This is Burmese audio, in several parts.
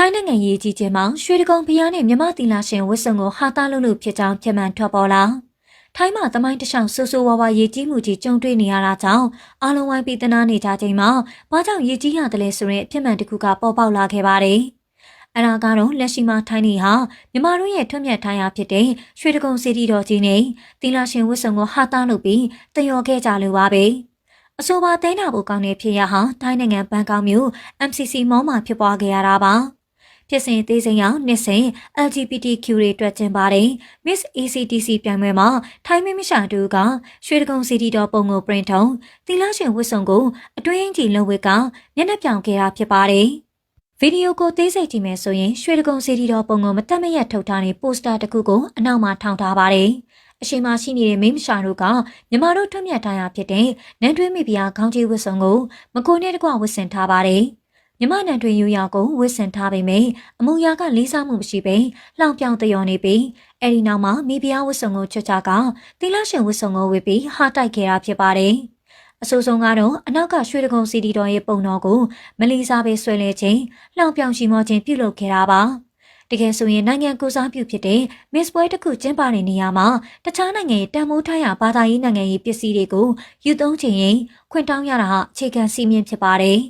ထိုင်းနိုင်ငံရေးကြီးကျယ်မှာရွှေတကုံဖျားနဲ့မြမသီလာရှင်ဝတ်စုံကိုဟာသားလို့ဖြစ်ကြောင်းပြမှန်ထွက်ပေါ်လာထိုင်းမှာသမိုင်းတခြားဆူဆူဝါဝါရေးကြီးမှုကြီးကြုံတွေ့နေရတာကြောင့်အားလုံးဝိုင်းပြီးတနာနေကြချိန်မှာဘာကြောင့်ရေးကြီးရတယ်လဲဆိုရင်ပြမှန်တစ်ခုကပေါ်ပေါက်လာခဲ့ပါတယ်။အနာကတော့လက်ရှိမှာထိုင်းနေဟာမြမတို့ရဲ့ထွတ်မြတ်ထိုင်းရာဖြစ်တဲ့ရွှေတကုံစီတီတော်ကြီးနဲ့သီလာရှင်ဝတ်စုံကိုဟာသားလို့ပြီးတယောခဲ့ကြလိုပါပဲ။အဆိုပါသိန်းနာဖို့ကောင်းတဲ့ဖြစ်ရဟာထိုင်းနိုင်ငံဘန်ကောက်မြို့ MCC မောမှာဖြစ်ပွားခဲ့ရတာပါ။ဖြစ်စဉ်သေးစိမ်အောင်နှစ်စဉ် LGBTQ တွေအတွက်ကျင်းပါတယ် Miss ACTC ပြိုင်ပွဲမှာထိုင်းမင်းမရှာတူကရွှေတကုံစီတီတော်ပုံကိုပရင်ထုံသီလရှင်ဝတ်စုံကိုအတွင်းကြီးလုံဝက်ကမျက်နှာပြောင်ခဲ့တာဖြစ်ပါတယ်ဗီဒီယိုကိုသေးစိတ်ကြည့်မယ်ဆိုရင်ရွှေတကုံစီတီတော်ပုံကိုမတက်မရက်ထုတ်ထားတဲ့ပိုစတာတစ်ခုကိုအနောက်မှာထောင်ထားပါတယ်အရှိမရှိနေတဲ့မင်းမရှာတို့ကမြမတို့ထွတ်မြတ်ထားရဖြစ်တဲ့နန်းတွင်းမိဖုရားခေါင်းကြီးဝတ်စုံကိုမကိုနဲ့တကွဝတ်ဆင်ထားပါတယ်မြမနန်တွင်ယူရကိုဝစ်ဆင်ထားပေမယ့်အမူအရာကလေးစားမှုမရှိပေလှောင်ပြောင်တယောနေပြီးအဲဒီနောက်မှာမိဖုရားဝတ်စုံကိုချွတ်ချကသီလရှင်ဝတ်စုံကိုဝတ်ပြီးဟာတိုက်ခဲ့တာဖြစ်ပါတယ်အဆိုးဆုံးကတော့အနောက်ကရွှေတကုံစီတီတော်ရဲ့ပုံတော်ကိုမလီစားပဲဆွဲလဲခြင်းလှောင်ပြောင်ရှိမောခြင်းပြုလုပ်ခဲ့တာပါတကယ်ဆိုရင်နိုင်ငံကိုစားပြုဖြစ်တဲ့ Miss ပွဲတစ်ခုကျင်းပတဲ့နေရာမှာတခြားနိုင်ငံရဲ့တန်မိုးထားရာဘာသာရေးနိုင်ငံရေးပစ္စည်းတွေကိုယူသုံးခြင်းရင်ခွင့်တောင်းရတာဟာအခြေခံစည်းမျဉ်းဖြစ်ပါတယ်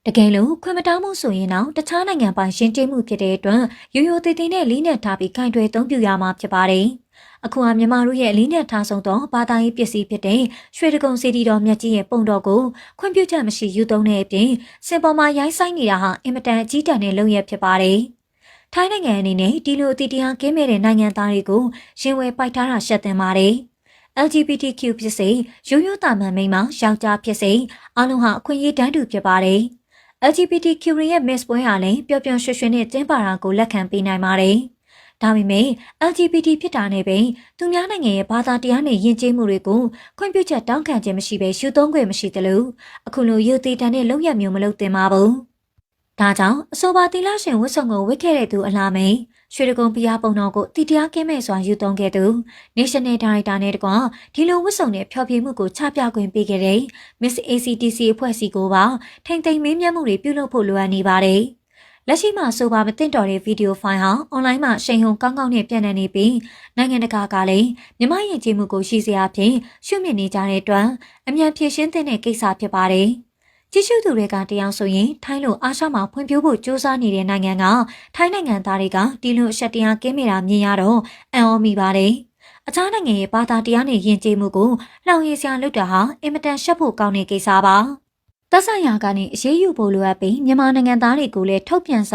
တကယ်လို့ခွင့်မတောင်းမှုဆိုရင်တော့တခြားနိုင်ငံပိုင်ရှင်းကျင်းမှုဖြစ်တဲ့အတွက်ရိုးရိုးသေးသေးနဲ့လေးနက်ထားပြီးခိုင်တွယ်သုံးပြရမှာဖြစ်ပါတယ်။အခုဟာမြန်မာတို့ရဲ့လေးနက်ထားဆုံးသောဘာသာရေးပစ္စည်းဖြစ်တဲ့ရွှေတကုံစီတီတော်မြတ်ကြီးရဲ့ပုံတော်ကိုခွင့်ပြုချက်မရှိယူသုံးတဲ့အပြင်စင်ပေါ်မှာရိုင်းဆိုင်နေတာဟာအင်မတန်အကြီးတန်းတဲ့လုပ်ရဖြစ်ပါတယ်။ထိုင်းနိုင်ငံအနေနဲ့ဒီလိုအတိတရားကင်းမဲ့တဲ့နိုင်ငံသားတွေကိုရင်ဝယ်ပိုက်ထားတာရှက်တင်ပါတယ်။ LGBTQ ဖြစ်စေရိုးရိုးသားမှန်မိန်းမယောက်ျားဖြစ်စေအားလုံးဟာအခွင့်အရေးတန်းတူဖြစ်ပါတယ်။ LGBTQ ရဲ့ Miss ပွဲဟာလည်းပျော်ပျော်ရွှင်ရွှင်နဲ့ကျင်းပတာကိုလက်ခံပေးနိုင်ပါတယ်။ဒါပေမဲ့ LGBT ဖြစ်တာနဲ့ပဲသူများနိုင်ငံရဲ့ဘာသာတရားနဲ့ယဉ်ကျေးမှုတွေကိုခွင့်ပြုချက်တောင်းခံခြင်းမရှိဘဲရှုသုံးခွင့်မရှိသလိုအခုလိုယူသေးတန်တဲ့လုပ်ရမျိုးမလုပ်သင့်ပါဘူး။ဒါကြောင့်အဆိုပါသီလရှင်ဝတ်စုံကိုဝတ်ခဲ့တဲ့သူအလားမိန်ရွှေတကုံဘုရားပုံတော်ကိုတည်တရားကင်းမဲ့စွာယူသုံးခဲ့သူ National Director နဲ့တကွဒီလိုဝတ်စုံနဲ့ဖျော်ဖြေမှုကိုချပြခွင့်ပေးခဲ့တဲ့ Miss ACTC အဖွဲ့စီကိုပါထိမ့်သိမ်းမေးမြန်းမှုတွေပြုလုပ်ဖို့လိုအပ်နေပါတယ်။လက်ရှိမှာဆိုပါမသိတော်တဲ့ဗီဒီယိုဖိုင်ဟာအွန်လိုင်းမှာရှိန်ဟုန်ကောင်းကောင်းနဲ့ပြန့်နှံ့နေပြီးနိုင်ငံတကာကလည်းမြမယဉ်ကျေးမှုကိုရှိစေအပြင်ရှုမြင်နေကြတဲ့အတွက်အမြန်ဖြည့်ရှင်းတဲ့ကိစ္စဖြစ်ပါတယ်။ကြည့်ရှုသူတွေကတရားဆိုရင်ထိုင်းလိုအာရှမှာဖွံ့ဖြိုးဖို့ကြိုးစားနေတဲ့နိုင်ငံကထိုင်းနိုင်ငံသားတွေကဒီလိုအရှက်တရားကင်းမိတာမြင်ရတော့အံ့ဩမိပါတယ်။အခြားနိုင်ငံရဲ့ဘာသာတရားနဲ့ယဉ်ကျေးမှုကိုလှောင်ရည်စရာလုပ်တာဟာအင်မတန်ရှက်ဖို့ကောင်းတဲ့ကိစ္စပါ။သက်ဆိုင်ရာကနေအရေးယူဖို့လိုအပ်ပြီးမြန်မာနိုင်ငံသားတွေကိုလည်းထုတ်ပြန်စာ